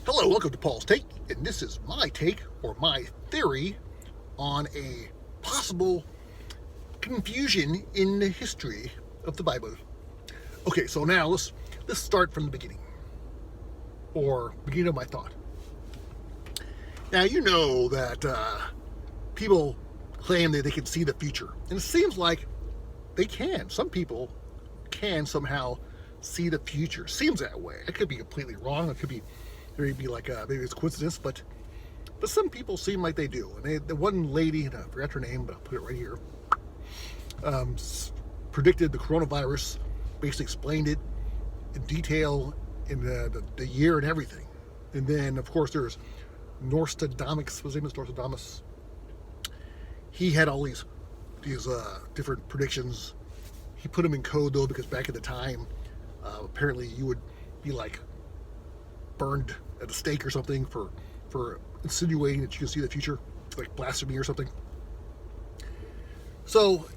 Hello, welcome to Paul's Take, and this is my take or my theory on a possible confusion in the history of the Bible. Okay, so now let's start from the beginning, or beginning of my thought. Now you know that people claim that they can see the future, and it seems like they can. Some people can somehow see the future. Seems that way. It could be completely wrong. It could be maybe it's coincidence, but some people seem like they do. And the one lady, and I forgot her name, but I'll put it right here, predicted the coronavirus, basically explained it in detail in the year and everything. And then, of course, there's Nostradamus. What's his name is Nostradamus. He had all these different predictions. He put them in code, though, because back at the time, apparently you would be like burned at a stake or something for insinuating that you can see the future, like blasphemy or something. So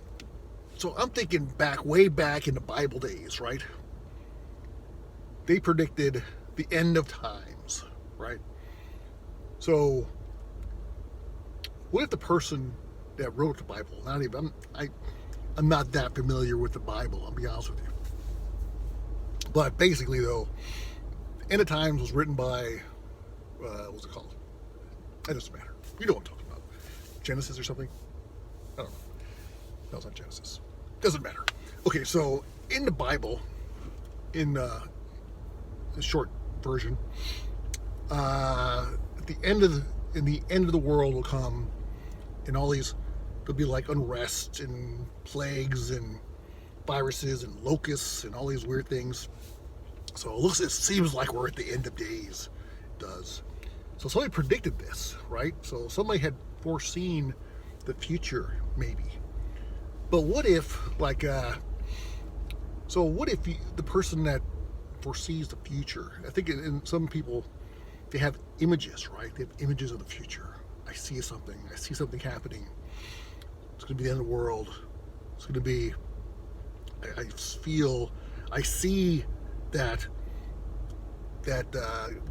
I'm thinking way back in the Bible days, right? They predicted the end of times, right? So what if the person that wrote the Bible, I'm not that familiar with the Bible, I'll be honest with you. But basically, though, End of Times was written by, what's it called? That doesn't matter. You know what I'm talking about. Genesis or something? I don't know. No, it's not Genesis. Doesn't matter. Okay, so in the Bible, in the short version, at the end of the world will come, and all these, there'll be like unrest and plagues and viruses and locusts and all these weird things. So it seems like we're at the end of days. It does. So somebody predicted this, right? So somebody had foreseen the future, maybe. But what if, the person that foresees the future, I think in some people, they have images, right? They have images of the future. I see something happening. It's going to be the end of the world. It's going to be, I see that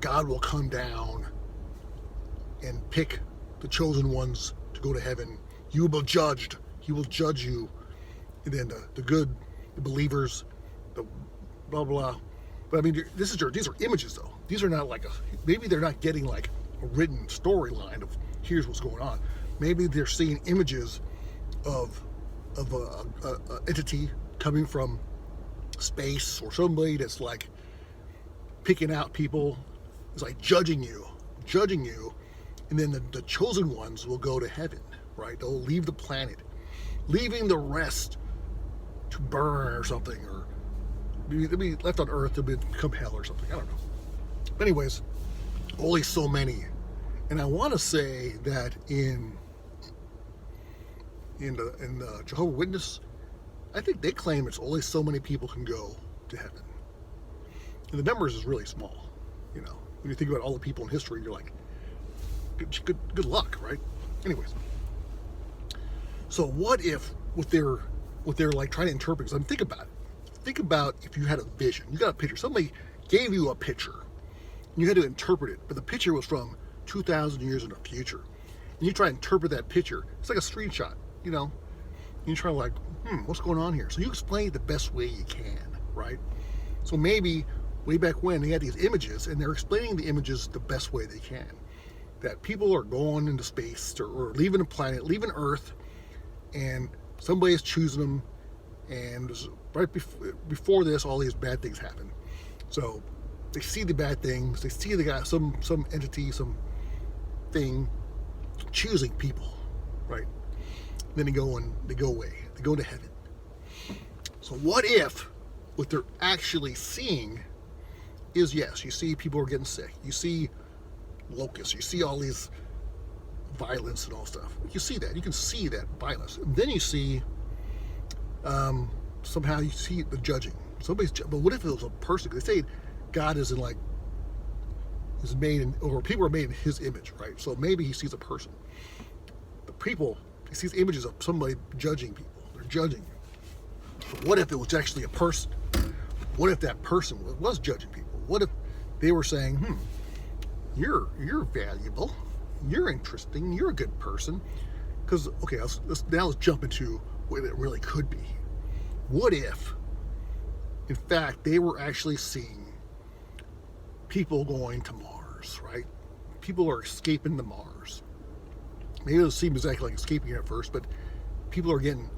God will come down and pick the chosen ones to go to heaven. You will be judged. He will judge you. And then the believers, the blah, blah. But I mean, these are images, though. These are not maybe they're not getting like a written storyline of here's what's going on. Maybe they're seeing images of a entity coming from space, or somebody that's like picking out people. It's like judging you, and then the chosen ones will go to heaven, right? They'll leave the planet, leaving the rest to burn or something, or they'll be left on Earth to become hell or something. I don't know. But anyways, only so many, and I want to say that in the Jehovah's Witness, I think they claim it's only so many people can go to heaven. And the numbers is really small. You know, when you think about all the people in history, you're like, good luck, right? Anyways. So what if what they're like trying to interpret, because think about it. Think about if you had a vision. You got a picture. Somebody gave you a picture. And you had to interpret it. But the picture was from 2,000 years in the future. And you try to interpret that picture. It's like a screenshot, you know. And you try to what's going on here? So you explain it the best way you can, right? So maybe way back when they had these images, and they're explaining the images the best way they can. That people are going into space or leaving a planet, leaving Earth, and somebody's choosing them, and right before this, all these bad things happen. So they see the bad things, they see the guy, some entity, some thing choosing people, right? Then they go away. They go to heaven. So what if what they're actually seeing is, yes, you see people are getting sick. You see locusts. You see all these violence and all stuff. You see that. You can see that violence. And then you see, somehow you see the judging. But what if it was a person? They say God is people are made in His image, right? So maybe He sees a person. The people, He sees images of somebody judging people. They're judging you. But what if it was actually a person? What if that person was judging people? What if they were saying, you're valuable, you're interesting, you're a good person. Because okay, let's jump into what it really could be. What if, in fact, they were actually seeing people going to Mars, right? People are escaping to Mars. Maybe it doesn't seem exactly like escaping at first, but people are getting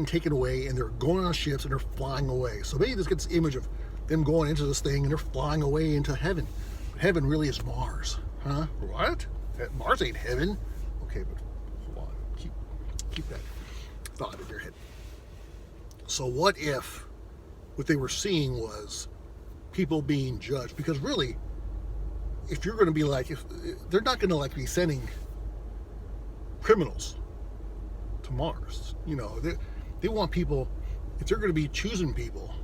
taken away, and they're going on ships and they're flying away. So maybe this gets this image of them going into this thing and they're flying away into heaven. But heaven really is Mars, huh? What? Mars ain't heaven. Okay, but hold on. Keep that thought in your head. So what if what they were seeing was people being judged? Because really, if you're going to be like, if they're not going to like be sending criminals to Mars, they want people. If they're going to be choosing people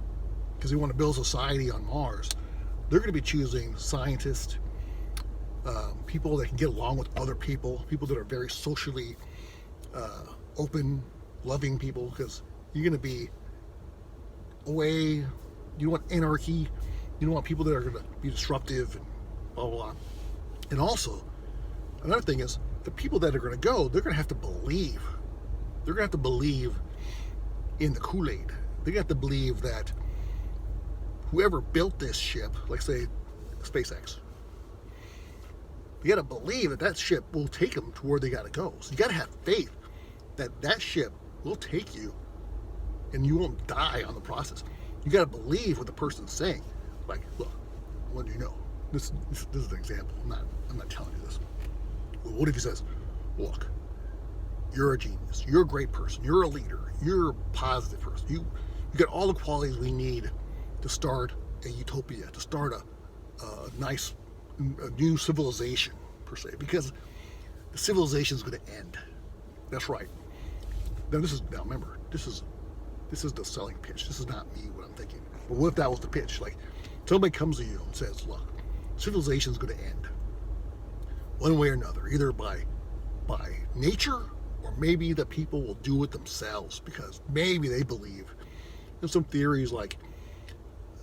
because they want to build society on Mars, they're going to be choosing scientists, people that can get along with other people that are very socially open, loving people, because you're going to be away. You don't want anarchy. You don't want people that are going to be disruptive and blah, blah, blah. And also, another thing is, the people that are going to go, they're going to have to believe. They're going to have to believe in the Kool-Aid. They're going to have to believe that whoever built this ship, like say SpaceX, you got to believe that that ship will take them to where they got to go. So you got to have faith that that ship will take you and you won't die on the process. You got to believe what the person's saying. Like, look, what do you know? This is an example. I'm not telling you this. Well, what if he says, look, you're a genius, you're a great person, you're a leader, you're a positive person, you got all the qualities we need to start a utopia, to start a new civilization, per se, because the civilization is going to end. That's right. Now remember, this is the selling pitch. This is not me, what I'm thinking. But what if that was the pitch? Like, somebody comes to you and says, look, civilization is going to end one way or another, either by nature, or maybe the people will do it themselves because maybe they believe in some theories like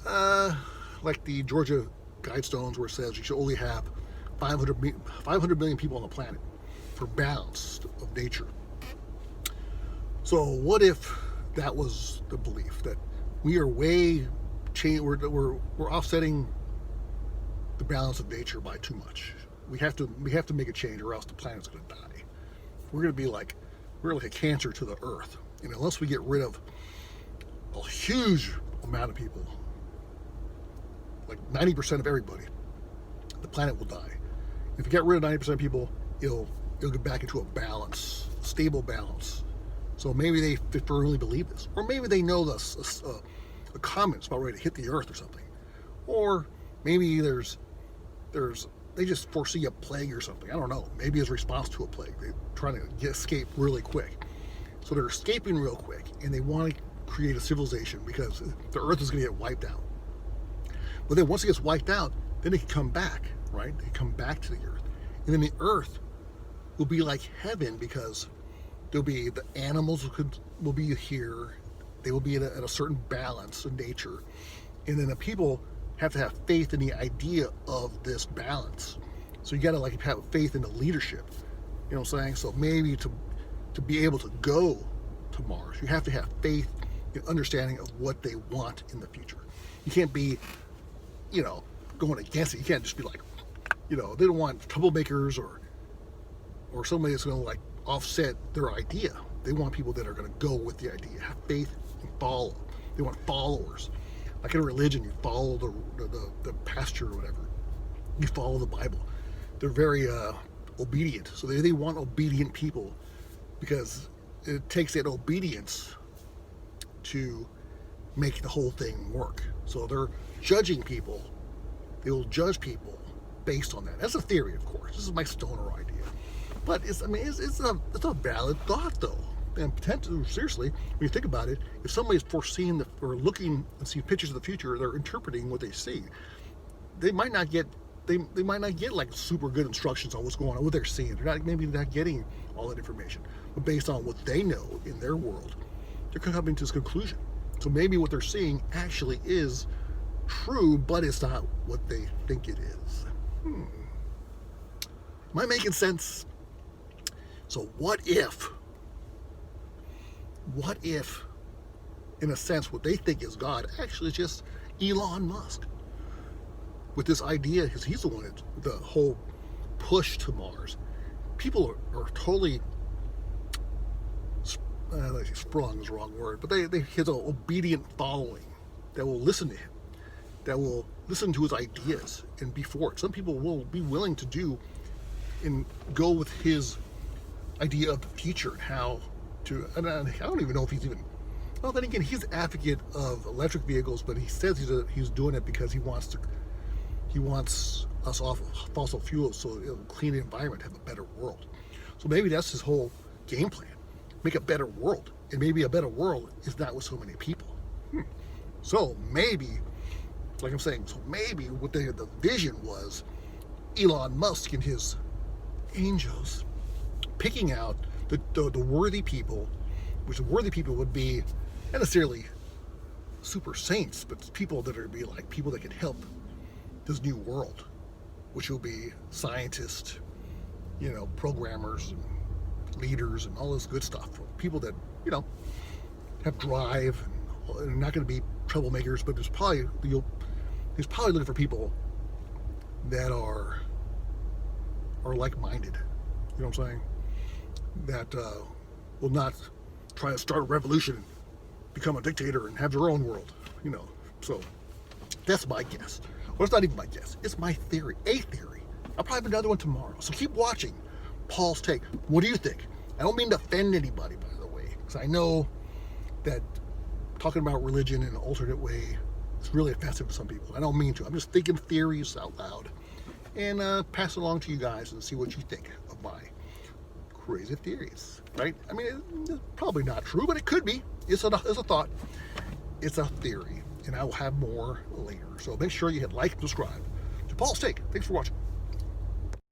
the Georgia Guidestones, where it says you should only have 500 million people on the planet for balance of nature. So what if that was the belief, that we are we're offsetting the balance of nature by too much? We have to make a change, or else the planet's going to die. We're like a cancer to the Earth, and unless we get rid of a huge amount of people, like 90% of everybody, the planet will die. If you get rid of 90% of people, it'll get back into a balance, stable balance. So maybe they firmly believe this, or maybe they know a comet's about ready to hit the Earth or something, or maybe they just foresee a plague or something. I don't know. Maybe as a response to a plague, they're trying to escape really quick. So they're escaping real quick, and they want to create a civilization because the Earth is going to get wiped out. But then once it gets wiped out, then they can come back, right? They come back to the Earth, and then the Earth will be like heaven because there'll be the animals will be here. They will be at a certain balance of nature, and then the people have to have faith in the idea of this balance. So you got to have faith in the leadership. You know what I'm saying? So maybe to be able to go to Mars, you have to have faith in understanding of what they want in the future. You can't be, going against it. You can't just be like, they don't want troublemakers or somebody that's going to offset their idea. They want people that are going to go with the idea, have faith and follow. They want followers. Like in a religion, you follow the pastor or whatever. You follow the Bible. They're very obedient. So they want obedient people because it takes that obedience to make the whole thing work. So they're judging people. They will judge people based on that. That's a theory, of course. This is my stoner idea. But it's a valid thought, though. And potentially, seriously, when you think about it, if somebody's foreseeing or looking and seeing pictures of the future, they're interpreting what they see. They might not get super good instructions on what's going on, what they're seeing. They're maybe not getting all that information, but based on what they know in their world, they're coming to this conclusion. So maybe what they're seeing actually is true, but it's not what they think it is. Am I making sense? So what if, in a sense, what they think is God actually is just Elon Musk? With this idea, because he's the one that the whole push to Mars. People are totally, sprung is the wrong word, but they his obedient following that will listen to him, that will listen to his ideas and be for it. Some people will be willing to do and go with his idea of the future and how to. And I don't even know if he's even. Well, then again, he's an advocate of electric vehicles, but he says he's doing it because he wants us off of fossil fuels so it'll clean the environment, have a better world. So maybe that's his whole game plan: make a better world, and maybe a better world is not with so many people. So maybe, like I'm saying, maybe what the vision was Elon Musk and his angels picking out the worthy people, which the worthy people would be not necessarily super saints, but people that are be like people that can help this new world, which will be scientists, programmers and leaders and all this good stuff. People that, have drive and are not going to be troublemakers, but he's probably looking for people that are like-minded. You know what I'm saying? That will not try to start a revolution, become a dictator, and have their own world. So that's my guess. Well, it's not even my guess. It's my theory. A theory. I'll probably have another one tomorrow. So keep watching Paul's Take. What do you think? I don't mean to offend anybody, by the way, because I know that talking about religion in an alternate way is really offensive to some people. I don't mean to. I'm just thinking theories out loud and pass it along to you guys and see what you think of my crazy theories, right? I mean, it's probably not true, but it could be. It's a thought. It's a theory, and I will have more later. So make sure you hit like and subscribe to Paul's Take. Thanks for watching.